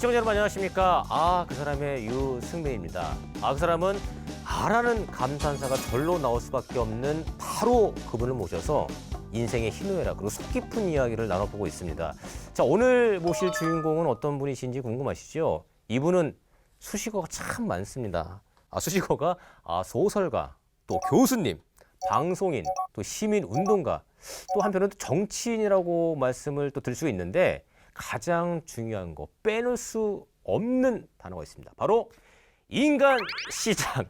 시청자 여러분 안녕하십니까? 그 사람의 유승민입니다. 그 사람은 아라는 감탄사가 절로 나올 수밖에 없는 바로 그분을 모셔서 인생의 희노애락 그리고 속 깊은 이야기를 나눠보고 있습니다. 자, 오늘 모실 주인공은 어떤 분이신지 궁금하시죠? 이분은 수식어가 참 많습니다. 수식어가 소설가, 또 교수님, 방송인, 또 시민운동가, 또 한편으로는 정치인이라고 말씀을 또 드릴 수 있는데 가장 중요한 거 빼놓을 수 없는 단어가 있습니다. 바로 인간시장.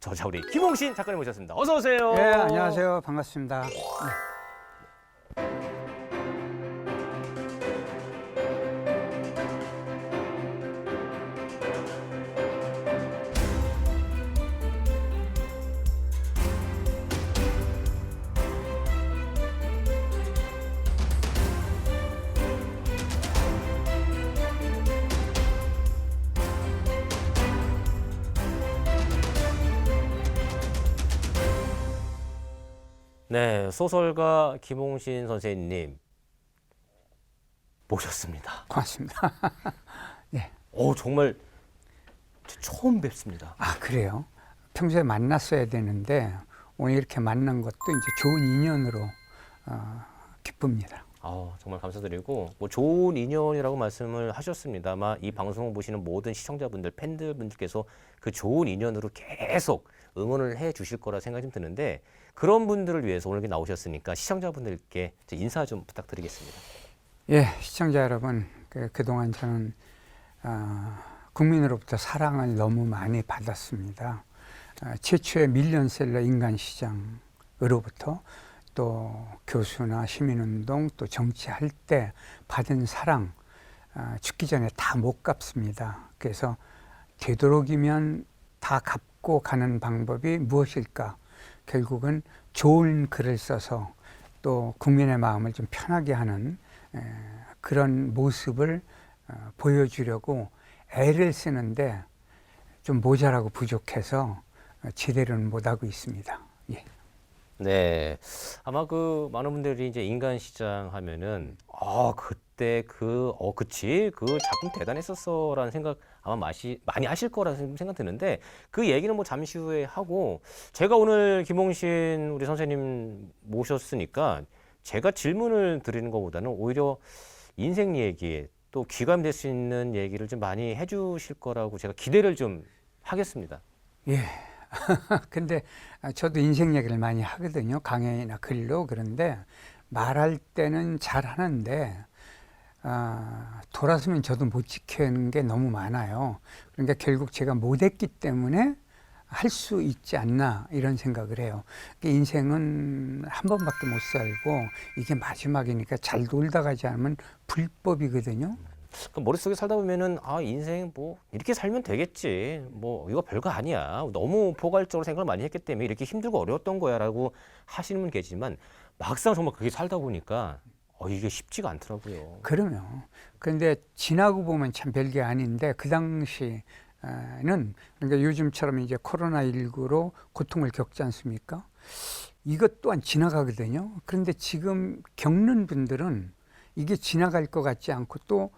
저자 우리 김홍신 작가님 모셨습니다. 어서 오세요. 네, 안녕하세요. 반갑습니다. 네, 소설가 김홍신 선생님 모셨습니다. 고맙습니다. 정말 처음 뵙습니다. 그래요? 평소에 만났어야 되는데 오늘 이렇게 만난 것도 이제 좋은 인연으로 기쁩니다. 정말 감사드리고 좋은 인연이라고 말씀을 하셨습니다. 아마 이 방송을 보시는 모든 시청자분들, 팬들분들께서 그 좋은 인연으로 계속 응원을 해 주실 거라 생각이 좀 드는데 그런 분들을 위해서 오늘 이렇게 나오셨으니까 시청자분들께 인사 좀 부탁드리겠습니다. 예, 시청자 여러분, 그동안 저는 국민으로부터 사랑을 너무 많이 받았습니다. 최초의 밀리언셀러 인간시장으로부터 또 교수나 시민운동 또 정치할 때 받은 사랑 죽기 전에 다 못 갚습니다. 그래서 되도록이면 다 갚고 가는 방법이 무엇일까? 결국은 좋은 글을 써서 또 국민의 마음을 좀 편하게 하는 그런 모습을 보여주려고 애를 쓰는데 좀 모자라고 부족해서 제대로는 못하고 있습니다. 예. 네, 아마 많은 분들이 이제 인간시장 하면은 그때 그치 그 작품 대단했었어라는 생각 아마 많이 하실 거라는 생각 드는데 그 얘기는 잠시 후에 하고 제가 오늘 김홍신 우리 선생님 모셨으니까 제가 질문을 드리는 것보다는 오히려 인생 얘기 또 귀감될 수 있는 얘기를 좀 많이 해주실 거라고 제가 기대를 좀 하겠습니다. 예. 근데 저도 인생 얘기를 많이 하거든요. 강연이나 글로. 그런데 말할 때는 잘 하는데 돌아서면 저도 못 지키는 게 너무 많아요. 그러니까 결국 제가 못했기 때문에 할 수 있지 않나 이런 생각을 해요. 인생은 한 번밖에 못 살고 이게 마지막이니까 잘 놀다 가지 않으면 불법이거든요. 머릿속에 살다 보면은 인생 이렇게 살면 되겠지 이거 별거 아니야 너무 포괄적으로 생각을 많이 했기 때문에 이렇게 힘들고 어려웠던 거야 라고 하시는 분 계지만 막상 정말 그게 살다 보니까 이게 쉽지가 않더라고요. 그럼요. 그런데 지나고 보면 참 별게 아닌데 그 당시는 그러니까 요즘처럼 이제 코로나19로 고통을 겪지 않습니까? 이것 또한 지나가거든요. 그런데 지금 겪는 분들은 이게 지나갈 것 같지 않고 또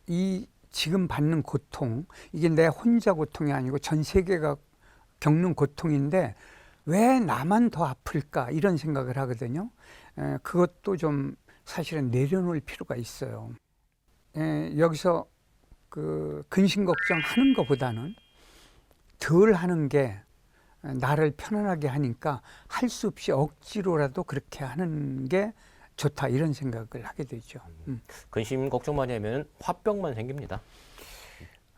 이 지금 받는 고통, 이게 내 혼자 고통이 아니고 전 세계가 겪는 고통인데 왜 나만 더 아플까 이런 생각을 하거든요. 그것도 좀 사실은 내려놓을 필요가 있어요. 여기서 근심 걱정하는 것보다는 덜 하는 게 나를 편안하게 하니까 할 수 없이 억지로라도 그렇게 하는 게 좋다 이런 생각을 하게 되죠. 근심 걱정 많이 하면 화병만 생깁니다.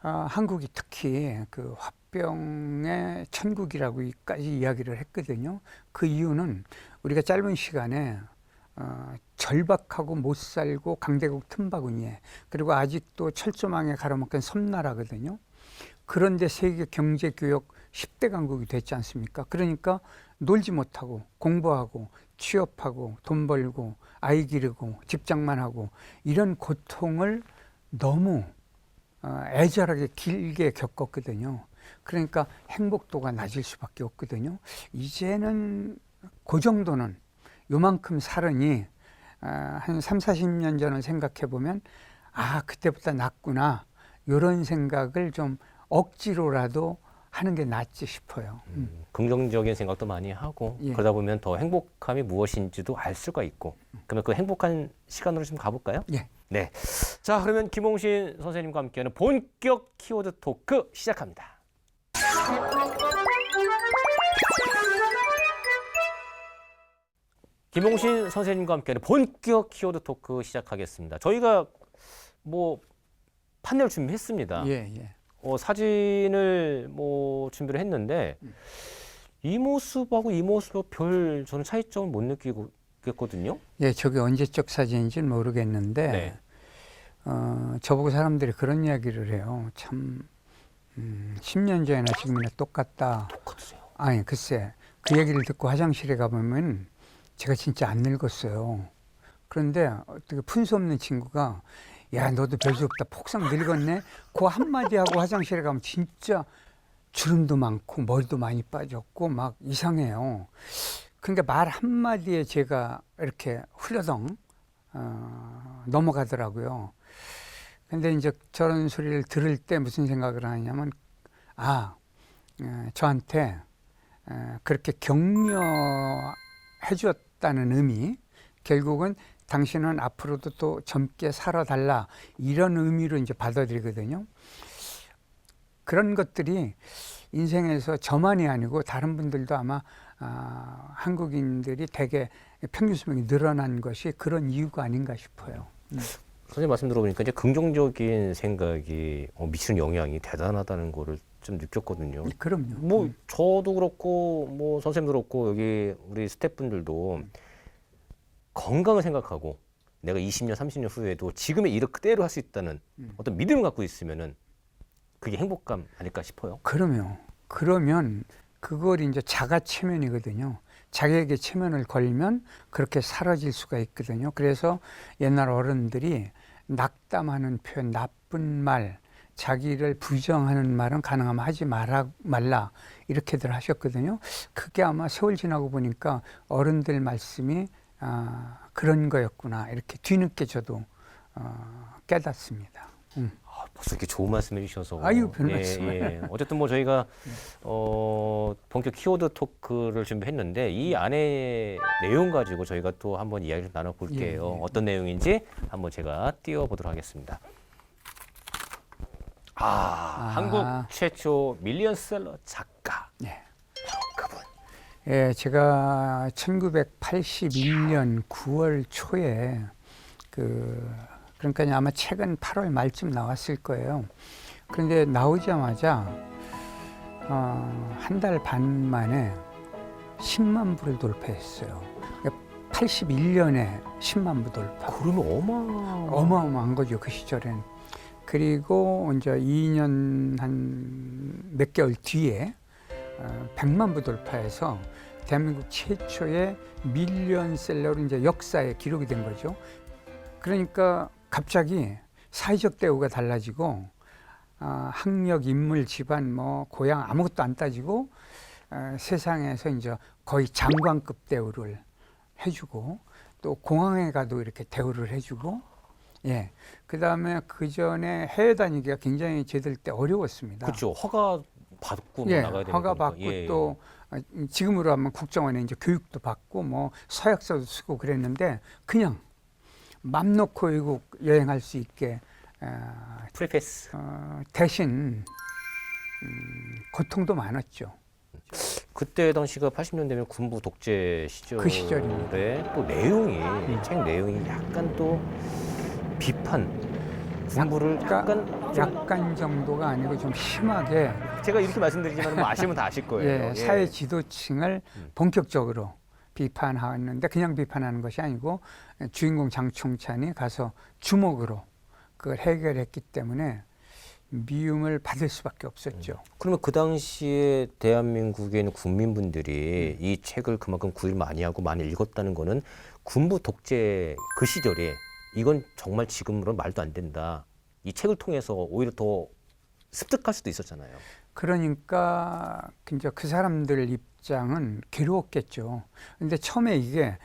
한국이 특히 그 화병의 천국이라고까지 이야기를 했거든요. 그 이유는 우리가 짧은 시간에 절박하고 못 살고 강대국 틈바구니에 그리고 아직도 철조망에 가로막힌 섬나라거든요. 그런데 세계 경제 교역 10대 강국이 됐지 않습니까? 그러니까 놀지 못하고 공부하고 취업하고 돈 벌고 아이 기르고 직장만 하고 이런 고통을 너무 애절하게 길게 겪었거든요. 그러니까 행복도가 낮을 수밖에 없거든요. 이제는 그 정도는 요만큼 살으니 한 30, 40년 전을 생각해 보면 그때보다 낫구나 이런 생각을 좀 억지로라도 하는 게 낫지 싶어요. 긍정적인 생각도 많이 하고 예. 그러다 보면 더 행복함이 무엇인지도 알 수가 있고 그러면 그 행복한 시간으로 좀 가볼까요? 예. 네. 자, 그러면 김홍신 선생님과 함께하는 본격 키워드 토크 시작합니다. 김홍신 선생님과 함께하는 본격 키워드 토크 시작하겠습니다. 저희가 뭐 판넬 준비했습니다. 예, 예. 사진을 뭐 준비를 했는데 이 모습하고 이 모습하고 별 저는 차이점을 못 느끼겠거든요. 예, 저게 언제적 사진인지는 모르겠는데 네. 저보고 사람들이 그런 이야기를 해요. 참 10년 전이나 지금이나 똑같다. 똑같으세요. 아니, 글쎄, 그 얘기를 듣고 화장실에 가보면 제가 진짜 안 늙었어요. 그런데 어떻게 푼수 없는 친구가 야, 너도 별수 없다. 폭삭 늙었네. 그 한마디 하고 화장실에 가면 진짜 주름도 많고 머리도 많이 빠졌고 막 이상해요. 그러니까 말 한마디에 제가 이렇게 훌러덩 넘어가더라고요. 근데 이제 저런 소리를 들을 때 무슨 생각을 하냐면 저한테 그렇게 격려해 주었다는 의미, 결국은 당신은 앞으로도 또 젊게 살아달라 이런 의미로 이제 받아들이거든요. 그런 것들이 인생에서 저만이 아니고 다른 분들도 아마 한국인들이 되게 평균 수명이 늘어난 것이 그런 이유가 아닌가 싶어요. 선생님 말씀 들어보니까 이제 긍정적인 생각이 미치는 영향이 대단하다는 거를 좀 느꼈거든요. 그럼요. 뭐 저도 그렇고 뭐 선생님도 그렇고 여기 우리 스태프분들도 건강을 생각하고 내가 20년, 30년 후에도 지금의 일을 그대로 할 수 있다는 어떤 믿음을 갖고 있으면은 그게 행복감 아닐까 싶어요. 그러면 그걸 이제 자가 체면이거든요. 자기에게 체면을 걸면 그렇게 사라질 수가 있거든요. 그래서 옛날 어른들이 낙담하는 표현, 나쁜 말, 자기를 부정하는 말은 가능하면 하지 말라 이렇게들 하셨거든요. 그게 아마 세월 지나고 보니까 어른들 말씀이 그런 거였구나 이렇게 뒤늦게 저도 깨닫습니다. 벌써 이렇게 좋은 말씀 해주셔서 아유, 별 말씀을. 어쨌든 뭐 저희가 본격 키워드 토크를 준비했는데 이 안에 내용 가지고 저희가 또 한번 이야기를 나눠볼게요. 예. 어떤 내용인지 한번 제가 띄워보도록 하겠습니다. 한국 최초 밀리언셀러 작가. 네. 바로 그분. 예, 제가 1981년 9월 초에 그러니까 아마 최근 8월 말쯤 나왔을 거예요. 그런데 나오자마자 한 달 반 만에 10만 부를 돌파했어요. 81년에 10만 부 돌파. 그러면 어마어마한 거죠, 그 시절엔. 그리고 이제 2년 한 몇 개월 뒤에 100만 부 돌파해서 대한민국 최초의 밀리언셀러로 이제 역사에 기록이 된 거죠. 그러니까 갑자기 사회적 대우가 달라지고 학력, 인물, 집안, 뭐 고향 아무것도 안 따지고 세상에서 이제 거의 장관급 대우를 해주고 또 공항에 가도 이렇게 대우를 해주고 예. 그다음에 그 전에 해외 다니기가 굉장히 저희들 때 어려웠습니다. 그렇죠. 허가 받고 나가야 되는 허가 거니까. 받고 또 지금으로 하면 국정원에 이제 교육도 받고 뭐 서약서도 쓰고 그랬는데 그냥 맘 놓고 외국 여행할 수 있게 프리패스. 대신 고통도 많았죠. 그때 당시가 80년대면 군부 독재 시절에 그 시절입니다. 또 내용이 책 내용이 약간 또 비판 군부를 약간 정도가 아니고 좀 심하게 제가 이렇게 말씀드리지만 뭐 아시면 다 아실 거예요. 예, 사회 지도층을 본격적으로 비판하는데 그냥 비판하는 것이 아니고 주인공 장총찬이 가서 주먹으로 그걸 해결했기 때문에 미움을 받을 수밖에 없었죠. 그러면 그 당시에 대한민국에 있는 국민분들이 이 책을 그만큼 구입 많이 하고 많이 읽었다는 거는 군부 독재 그 시절에 이건 정말 지금으로는 말도 안 된다. 이 책을 통해서 오히려 더 습득할 수도 있었잖아요. 그러니까 이제 그 사람들 입장은 괴로웠겠죠. 근데 처음에 이게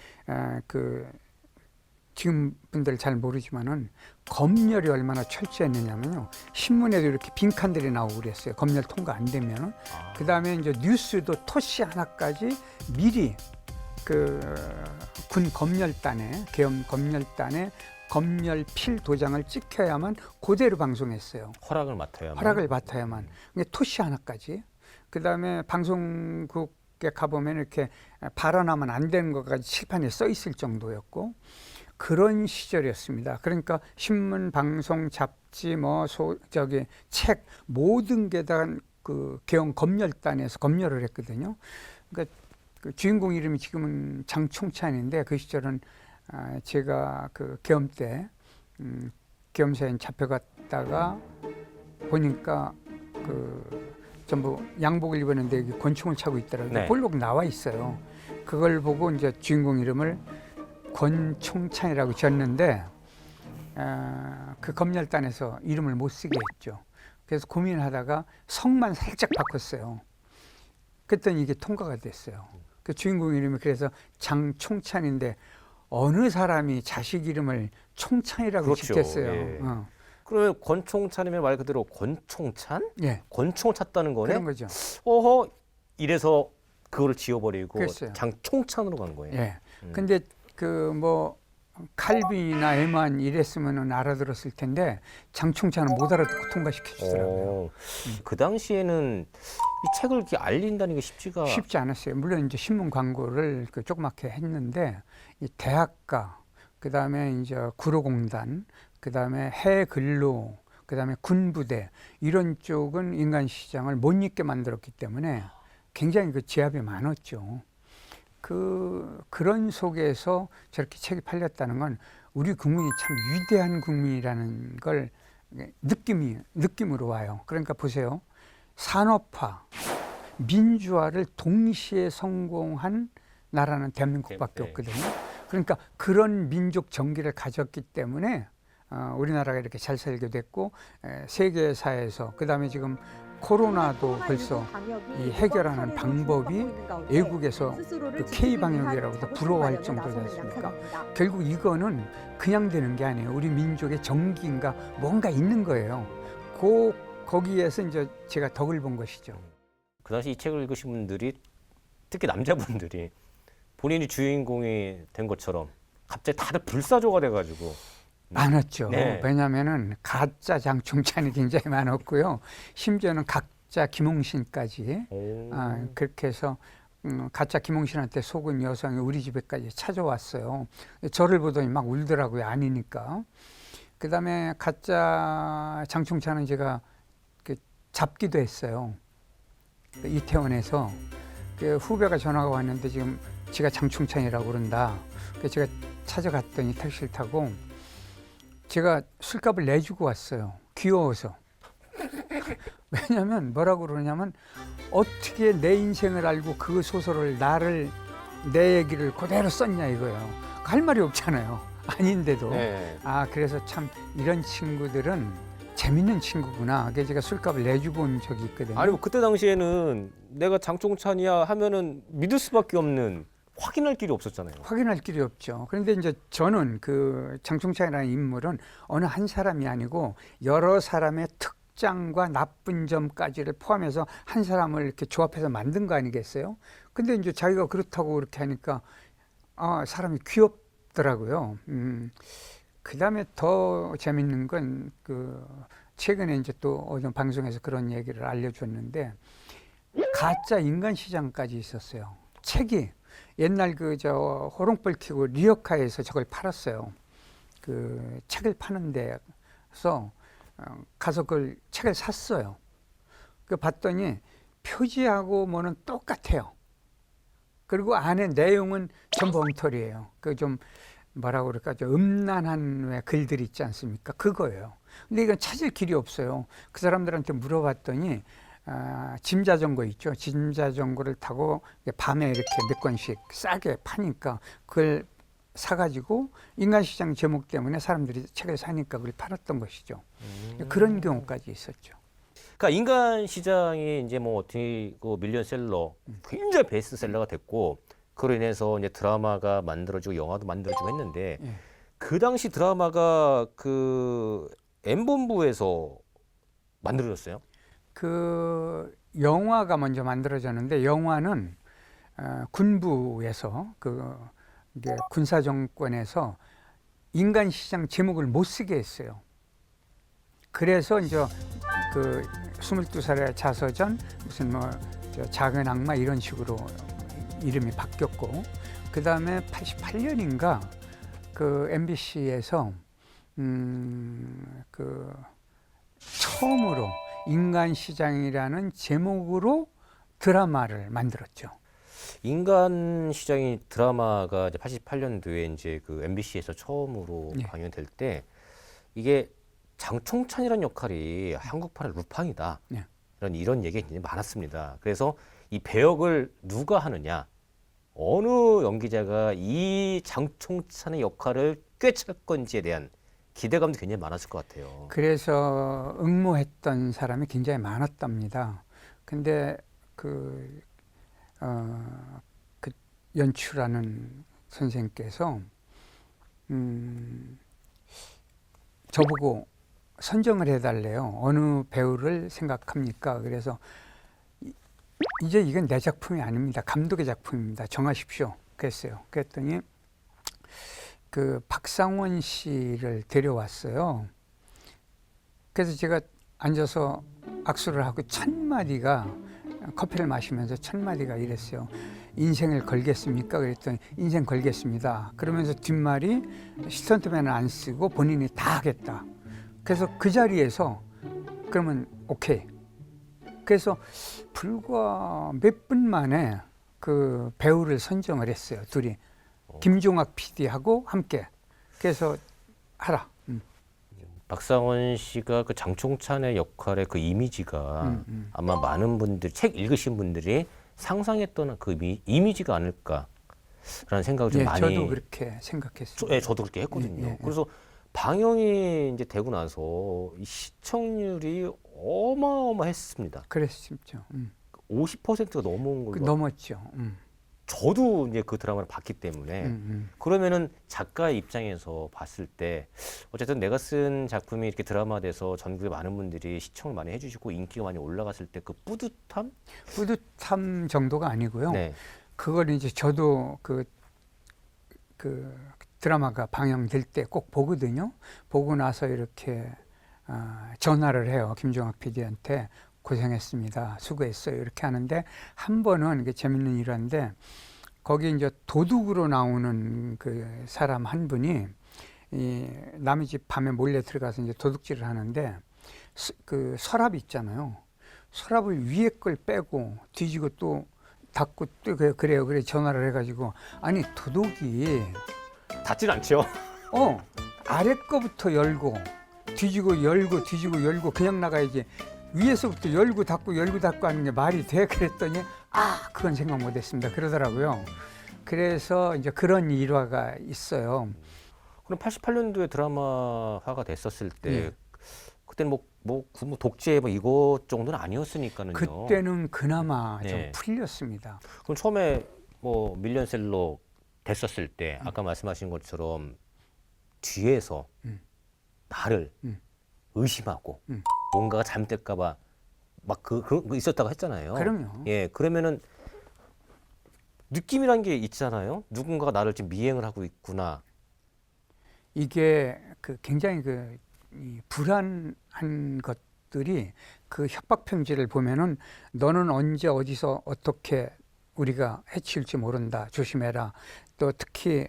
지금 분들 잘 모르지만은 검열이 얼마나 철저했느냐면요. 신문에도 이렇게 빈칸들이 나오고 그랬어요. 검열 통과 안 되면은. 그 다음에 이제 뉴스도 토시 하나까지 미리 그 군 검열단에, 계엄 검열단에 검열필 도장을 찍혀야만 그대로 방송했어요. 허락을 맡아야만. 허락을 맡아야만. 근데 토시 하나까지. 그 다음에 방송국에 가보면 이렇게 발언하면 안 되는 것까지 칠판에 써 있을 정도였고, 그런 시절이었습니다. 그러니까 신문, 방송, 잡지, 책 모든 게 다 그 계엄 검열단에서 검열을 했거든요. 그러니까 그 주인공 이름이 지금은 장총찬인데 그 시절은 제가 그 계엄 때 계엄사에 잡혀갔다가 보니까 그 전부 양복을 입었는데 여기 권총을 차고 있더라고요. 네. 볼록 나와 있어요. 그걸 보고 이제 주인공 이름을 권총찬이라고 지었는데 그 검열단에서 이름을 못 쓰게 했죠. 그래서 고민하다가 성만 살짝 바꿨어요. 그랬더니 이게 통과가 됐어요. 그 주인공 이름이 그래서 장총찬인데 어느 사람이 자식 이름을 총찬이라고 그렇죠. 짓겠어요. 예. 그러면 권총찬이면 말 그대로 권총찬? 예, 권총을 찼다는 거네? 그런 거죠. 어허, 이래서 그거를 지워버리고 그랬어요. 장총찬으로 간 거예요. 예. 근데 그 뭐 칼빈이나 에만 이랬으면은 알아들었을 텐데 장총찬은 못 알아듣고 통과시켜 주더라고요. 그 당시에는 이 책을 이렇게 알린다는 게 쉽지 않았어요. 물론 이제 신문 광고를 그 조그맣게 했는데 이 대학가, 그다음에 이제 구로공단, 그다음에 해근로, 그다음에 군부대 이런 쪽은 인간 시장을 못 잊게 만들었기 때문에 굉장히 그 제압이 많았죠. 그런 속에서 저렇게 책이 팔렸다는 건 우리 국민이 참 위대한 국민이라는 걸 느낌으로 와요. 그러니까 보세요. 산업화, 민주화를 동시에 성공한 나라는 대한민국밖에 없거든요. 그러니까 그런 민족 정기를 가졌기 때문에 우리나라가 이렇게 잘 살게 됐고, 세계사에서, 그다음에 지금 코로나도 벌써 이 해결하는 방법이 외국에서 그 K방역이라고 부러워할 정도지 않습니까? 결국 이거는 그냥 되는 게 아니에요. 우리 민족의 정기인가 뭔가 있는 거예요. 거기에서 이제 제가 덕을 본 것이죠. 그 당시 이 책을 읽으신 분들이, 특히 남자분들이 본인이 주인공이 된 것처럼 갑자기 다들 불사조가 돼가지고 많았죠. 네. 왜냐하면은 가짜 장총찬이 굉장히 많았고요. 심지어는 가짜 김홍신까지 그렇게 해서 가짜 김홍신한테 속은 여성이 우리 집에까지 찾아왔어요. 저를 보더니 막 울더라고요. 아니니까. 그다음에 가짜 장총찬은 제가 잡기도 했어요. 이태원에서 그 후배가 전화가 왔는데 지금 지가 장총찬이라고 그런다. 그래서 제가 찾아갔더니 택시를 타고 제가 술값을 내주고 왔어요. 귀여워서. 왜냐하면 뭐라고 그러냐면 어떻게 내 인생을 알고 그 소설을 내 얘기를 그대로 썼냐 이거예요. 할 말이 없잖아요. 아닌데도. 네. 그래서 참 이런 친구들은 재밌는 친구구나. 그래서 제가 술값을 내주고 온 적이 있거든요. 아니 뭐 그때 당시에는 내가 장총찬이야 하면은 믿을 수밖에 없는, 확인할 길이 없었잖아요. 확인할 길이 없죠. 그런데 이제 저는 그 장총찬이라는 인물은 어느 한 사람이 아니고 여러 사람의 특장과 나쁜 점까지를 포함해서 한 사람을 이렇게 조합해서 만든 거 아니겠어요? 근데 이제 자기가 그렇다고 그렇게 하니까 사람이 귀엽더라고요. 그다음에 더 재밌는 건 그 최근에 이제 또 어느 방송에서 그런 얘기를 알려줬는데 가짜 인간 시장까지 있었어요. 책이 옛날 호롱불 켜고 리어카에서 저걸 팔았어요. 그 책을 파는 데서 가서 그걸 책을 샀어요. 그 봤더니 표지하고 뭐는 똑같아요. 그리고 안에 내용은 전부 엉터리예요. 그 좀 뭐라고 그럴까, 좀 음란한 왜 글들 있지 않습니까? 그거예요. 근데 이건 찾을 길이 없어요. 그 사람들한테 물어봤더니 짐 자전거 있죠. 짐 자전거를 타고 밤에 이렇게 몇 권씩 싸게 파니까 그걸 사가지고 인간시장 제목 때문에 사람들이 책을 사니까 그걸 팔았던 것이죠. 그런 경우까지 있었죠. 그러니까 인간 시장이 이제 뭐 어떻게 그 밀리언셀러, 굉장히 베스트셀러가 됐고, 그로 인해서 이제 드라마가 만들어지고 영화도 만들어지고 했는데, 그 당시 드라마가 그 M본부에서 만들어졌어요? 그 영화가 먼저 만들어졌는데 영화는 군부에서 그 이게 군사 정권에서 인간 시장 제목을 못 쓰게 했어요. 그래서 이제 그 22살의 자서전 무슨 뭐 작은 악마 이런 식으로 이름이 바뀌었고 그다음에 88년인가 그 MBC에서 그 처음으로 인간 시장이라는 제목으로 드라마를 만들었죠. 인간 시장이 드라마가 이제 88년도에 이제 그 MBC에서 처음으로 예. 방영될 때 이게 장총찬이라는 역할이 한국판의 루팡이다. 예. 이런 얘기가 굉장히 많았습니다. 그래서 이 배역을 누가 하느냐, 어느 연기자가 이 장총찬의 역할을 꿰찰 건지에 대한 기대감도 굉장히 많았을 것 같아요. 그래서 응모했던 사람이 굉장히 많았답니다. 근데 그 연출하는 선생님께서 저보고 선정을 해달래요. 어느 배우를 생각합니까? 그래서 이제 이건 내 작품이 아닙니다. 감독의 작품입니다. 정하십시오. 그랬어요. 그랬더니 그 박상원 씨를 데려왔어요. 그래서 제가 앉아서 악수를 하고 첫 마디가 커피를 마시면서 첫 마디가 이랬어요. 인생을 걸겠습니까? 그랬더니 인생 걸겠습니다. 그러면서 뒷말이 스턴트맨은 안 쓰고 본인이 다 하겠다. 그래서 그 자리에서 그러면 오케이. 그래서 불과 몇 분 만에 그 배우를 선정을 했어요. 둘이. 김종학 PD하고 함께. 그래서 하라. 박상원 씨가 그 장총찬의 역할의 그 이미지가 아마 많은 분들, 책 읽으신 분들이 상상했던 그 이미지가 아닐까라는 생각을 좀 예, 많이. 저도 그렇게 생각했어요. 예, 저도 그렇게 했거든요. 예. 그래서 방영이 이제 되고 나서 이 시청률이 어마어마했습니다. 그랬죠. 50%가 넘어온 걸로. 넘었죠. 저도 이제 그 드라마를 봤기 때문에 그러면은 작가의 입장에서 봤을 때 어쨌든 내가 쓴 작품이 이렇게 드라마돼서 전국의 많은 분들이 시청을 많이 해주시고 인기가 많이 올라갔을 때 그 뿌듯함? 뿌듯함 정도가 아니고요. 네. 그걸 이제 저도 그 드라마가 방영될 때 꼭 보거든요. 보고 나서 이렇게 전화를 해요. 김종학 PD한테 고생했습니다. 수고했어요. 이렇게 하는데 한 번은 이게 재밌는 일인데 거기 이제 도둑으로 나오는 그 사람 한 분이 이 남의 집 밤에 몰래 들어가서 이제 도둑질을 하는데 그 서랍 있잖아요. 서랍을 위에 걸 빼고 뒤지고 또 닫고 또 그래요. 그래 전화를 해가지고 아니 도둑이 닿질 않죠. 아래 거부터 열고 뒤지고 열고 뒤지고 열고 그냥 나가야지 위에서부터 열고 닫고 하는 게 말이 돼? 그랬더니 그건 생각 못했습니다. 그러더라고요. 그래서 이제 그런 일화가 있어요. 그럼 88년도에 드라마화가 됐었을 때 예. 그때는 뭐 독재 뭐 이것 정도는 아니었으니까는요. 그때는 그나마 좀 네. 풀렸습니다. 그럼 처음에 뭐 밀리언셀러 됐었을 때 아까 말씀하신 것처럼 뒤에서 나를 의심하고 뭔가가 잘못될까봐 막 그거 있었다고 했잖아요. 그럼요. 예, 그러면은 느낌이란 게 있잖아요. 누군가가 나를 지금 미행을 하고 있구나. 이게 굉장히 이 불안한 것들이 그 협박 편지를 보면은 너는 언제 어디서 어떻게 우리가 해칠지 모른다. 조심해라. 또 특히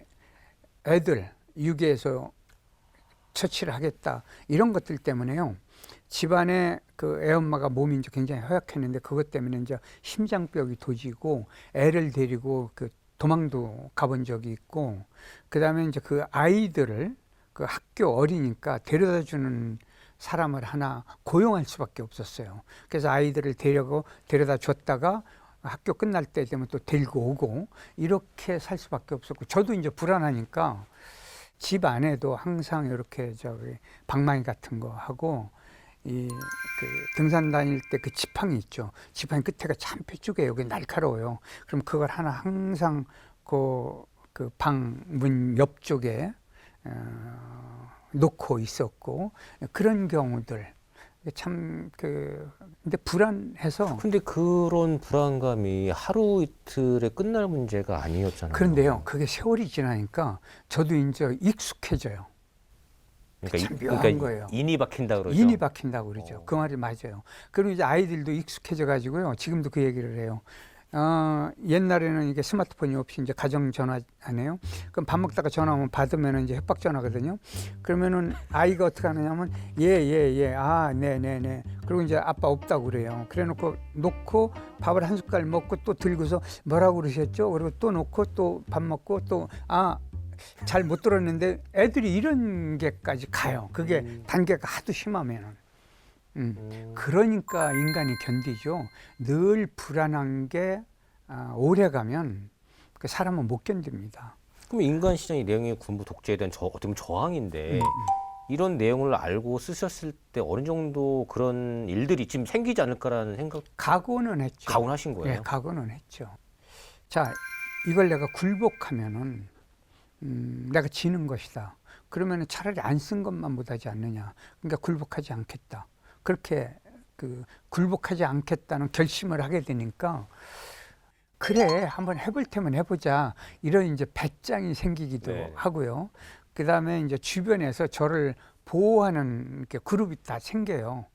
애들 유괴해서 처치를 하겠다. 이런 것들 때문에요. 집안에 그 애엄마가 몸이 이제 굉장히 허약했는데 그것 때문에 이제 심장벽이 도지고 애를 데리고 그 도망도 가본 적이 있고 그다음에 이제 그 아이들을 그 학교 어리니까 데려다 주는 사람을 하나 고용할 수밖에 없었어요. 그래서 아이들을 데려다 줬다가 학교 끝날 때 되면 또 데리고 오고 이렇게 살 수밖에 없었고 저도 이제 불안하니까 집 안에도 항상 이렇게 방망이 같은 거 하고 등산 다닐 때 그 지팡이 있죠. 지팡이 끝에가 참 뾰족해요. 여기 날카로워요. 그럼 그걸 하나 항상 그 방 문 옆쪽에 놓고 있었고 그런 경우들 참 근데 불안해서 근데 그런 불안감이 하루 이틀에 끝날 문제가 아니었잖아요. 그런데요 그게 세월이 지나니까 저도 이제 익숙해져요. 참 묘한 거예요. 인이 박힌다 그러죠. 인이 박힌다고 그러죠. 그 말이 맞아요. 그리고 이제 아이들도 익숙해져 가지고요. 지금도 그 얘기를 해요. 옛날에는 이게 스마트폰이 없이 이제 가정 전화 안 해요. 그럼 밥 먹다가 전화 오면 받으면 이제 협박 전화거든요. 그러면은 아이가 어떻게 하느냐면 네네네. 그리고 이제 아빠 없다고 그래요. 그래 놓고 밥을 한 숟갈 먹고 또 들고서 뭐라고 그러셨죠? 그리고 또 놓고 또 밥 먹고 또 잘 못 들었는데 애들이 이런 게까지 가요. 그게 단계가 하도 심하면은. 그러니까 인간이 견디죠. 늘 불안한 게 오래 가면 그 사람은 못 견딥니다. 그럼 인간 시장의 내용이 군부 독재에 대한 어떻게 보면 저항인데 이런 내용을 알고 쓰셨을 때 어느 정도 그런 일들이 지금 생기지 않을까라는 생각 각오는 했죠. 각오는 하신 거예요? 네, 각오는 했죠. 자, 이걸 내가 굴복하면은 내가 지는 것이다. 그러면 차라리 안 쓴 것만 못하지 않느냐. 그러니까 굴복하지 않겠다. 그렇게 굴복하지 않겠다는 결심을 하게 되니까 그래 한번 해볼 테면 해보자 이런 이제 배짱이 생기기도 네. 하고요. 그 다음에 이제 주변에서 저를 보호하는 이렇게 그룹이 다 생겨요.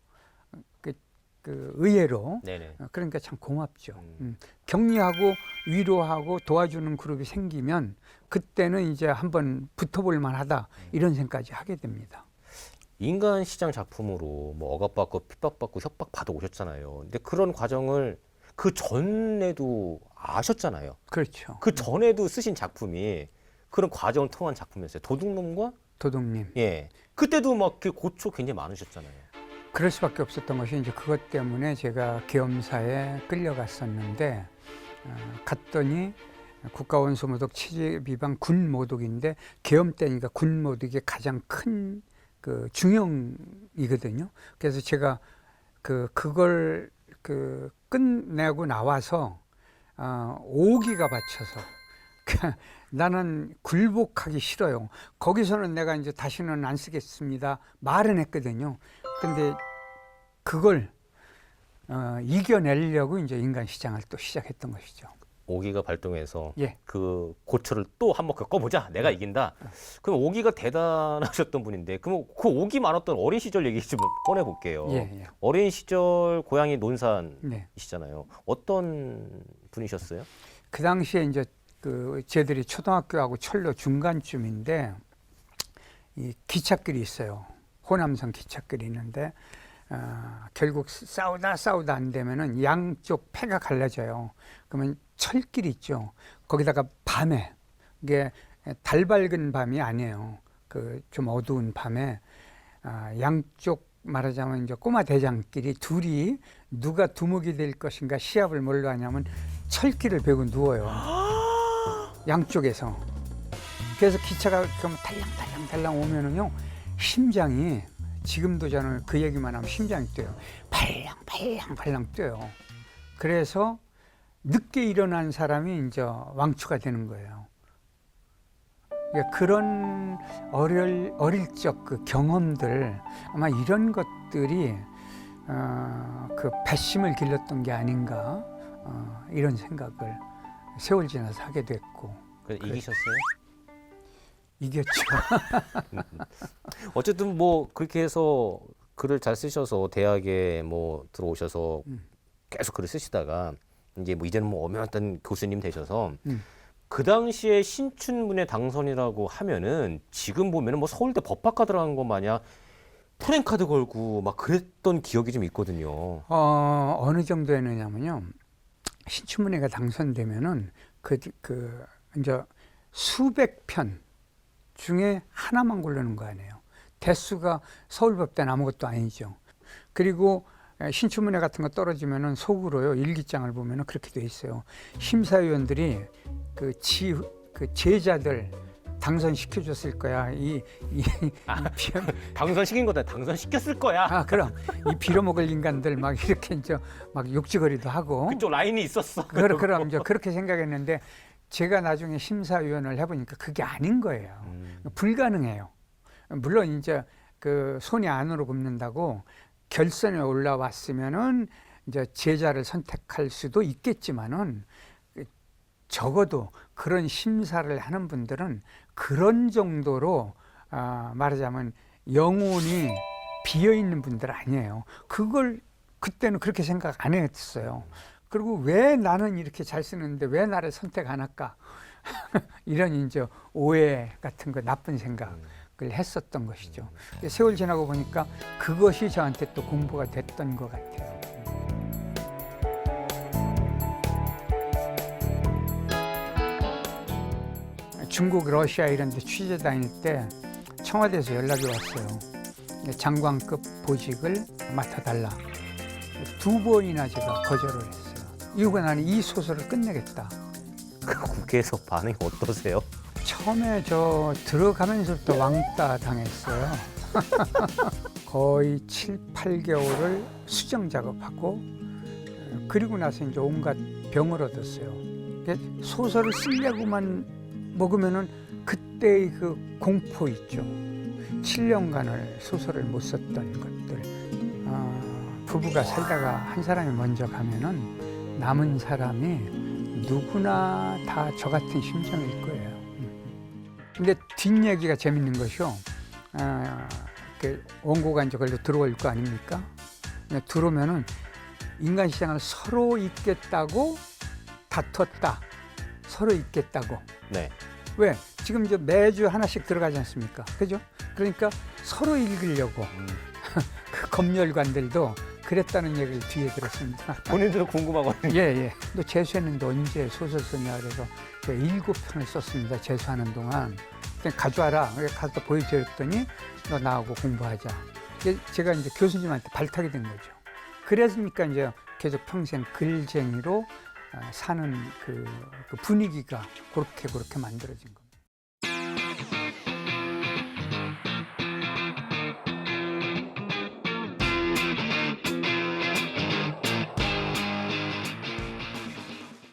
의외로. 네네. 그러니까 참 고맙죠. 격려하고 위로하고 도와주는 그룹이 생기면 그때는 이제 한번 붙어볼 만하다 이런 생각까지 하게 됩니다. 인간 시장 작품으로 뭐 억압받고 핍박받고 협박받아 오셨잖아요. 근데 그런 과정을 그 전에도 아셨잖아요. 그렇죠. 그 전에도 쓰신 작품이 그런 과정을 통한 작품이었어요. 도둑놈과 도둑님. 예. 그때도 막 그 고초 굉장히 많으셨잖아요. 그럴 수밖에 없었던 것이 이제 그것 때문에 제가 계엄사에 끌려갔었는데 갔더니 국가원수모독 취재비방 군모독인데 계엄 때니까 군모독이 가장 큰 그 중형이거든요. 그래서 제가 그걸 끝내고 나와서 5기가 바쳐서 나는 굴복하기 싫어요. 거기서는 내가 이제 다시는 안 쓰겠습니다. 말은 했거든요. 근데 그걸 이겨내려고 이제 인간 시장을 또 시작했던 것이죠. 5기가 발동해서 예. 그 고초를 또 한번 겪어보자. 내가 이긴다. 그럼 5기가 대단하셨던 분인데 그럼 그 5기 많았던 어린 시절 얘기 좀 꺼내볼게요. 예. 어린 시절 고향이 네. 논산이시잖아요. 어떤 분이셨어요? 그 당시에 이제 쟤들이 초등학교하고 철로 중간쯤인데 이 기찻길이 있어요. 호남선 기찻길이 있는데 결국 싸우다 안 되면은 양쪽 패가 갈라져요. 그러면 철길이 있죠. 거기다가 밤에 이게 달 밝은 밤이 아니에요. 좀 어두운 밤에 양쪽 말하자면 이제 꼬마 대장끼리 둘이 누가 두목이 될 것인가 시합을 뭘로 하냐면 철길을 베고 누워요. 양쪽에서. 그래서 기차가 달랑 오면은요 심장이 지금도 저는 그 얘기만 하면 심장이 뛰어요. 팔랑 뛰어요. 그래서 늦게 일어난 사람이 이제 왕초가 되는 거예요. 그런 어릴 적 그 경험들 아마 이런 것들이 그 배심을 길렀던 게 아닌가 이런 생각을 세월 지나서 하게 됐고. 그래서 이기셨어요? 이겼죠. 어쨌든 뭐 그렇게 해서 글을 잘 쓰셔서 대학에 뭐 들어오셔서 계속 글을 쓰시다가 이제 뭐 이제는 뭐 엄연했던 교수님 되셔서 그 당시에 신춘문예 당선이라고 하면은 지금 보면은 뭐 서울대 법학과 들어간 것 마냥 프랜카드 걸고 막 그랬던 기억이 좀 있거든요. 어느 정도였느냐면요. 신춘문예가 당선되면은 이제 수백 편 중에 하나만 고르는 거 아니에요. 대수가 서울법대는 아무것도 아니죠. 그리고 신춘문예 같은 거 떨어지면은 속으로요 일기장을 보면은 그렇게 돼 있어요. 심사위원들이 그 제자들 당선시켜줬을 거야. 당선시킨 거다. 당선시켰을 거야. 그럼 이 빌어먹을 인간들 막 이렇게 이제 막 욕지거리도 하고. 그쪽 라인이 있었어. 그럼 이제 그렇게 생각했는데 제가 나중에 심사위원을 해보니까 그게 아닌 거예요. 불가능해요. 물론 이제 그 손이 안으로 굽는다고 결선에 올라왔으면은 이제 제자를 선택할 수도 있겠지만은 적어도 그런 심사를 하는 분들은 그런 정도로 말하자면 영혼이 비어 있는 분들 아니에요. 그걸 그때는 그렇게 생각 안 했어요. 그리고 왜 나는 이렇게 잘 쓰는데 왜 나를 선택 안 할까? 이런 이제 오해 같은 거, 나쁜 생각을 했었던 것이죠. 세월 지나고 보니까 그것이 저한테 또 공부가 됐던 것 같아요. 중국, 러시아 이런 데 취재 다닐 때 청와대에서 연락이 왔어요. 장관급 보직을 맡아달라. 2번이나 제가 거절을 했어요. 이유가 나는 이 소설을 끝내겠다. 국회에서 반응이 어떠세요? 처음에 저 들어가면서부터 왕따 당했어요. 거의 7, 8개월을 수정 작업하고 그리고 나서 이제 온갖 병을 얻었어요. 소설을 쓰려고만 먹으면은 그때의 그 공포 있죠. 7년간을 소설을 못 썼던 것들. 부부가 살다가 한 사람이 먼저 가면은 남은 사람이 누구나 다 저 같은 심정일 거예요. 근데 뒷얘기가 재밌는 것이요. 원고가 이제 걸로 들어올 거 아닙니까? 들어오면은 인간 시장을 서로 잊겠다고 다퉜다. 서로 잊겠다고. 네. 왜? 지금 이제 매주 하나씩 들어가지 않습니까? 그죠? 그러니까 서로 읽으려고 그 검열관들도 그랬다는 얘기를 뒤에 들었습니다. 본인들도 궁금하거든요. 예. 너 재수했는데 언제 소설 쓰냐 그래서 제가 7편을 썼습니다. 재수하는 동안. 그냥 가져와라. 가서 보여드렸더니 너 나하고 공부하자. 제가 이제 교수님한테 발탁이 된 거죠. 그랬으니까 이제 계속 평생 글쟁이로 사는 그 분위기가 그렇게 만들어진 겁니다.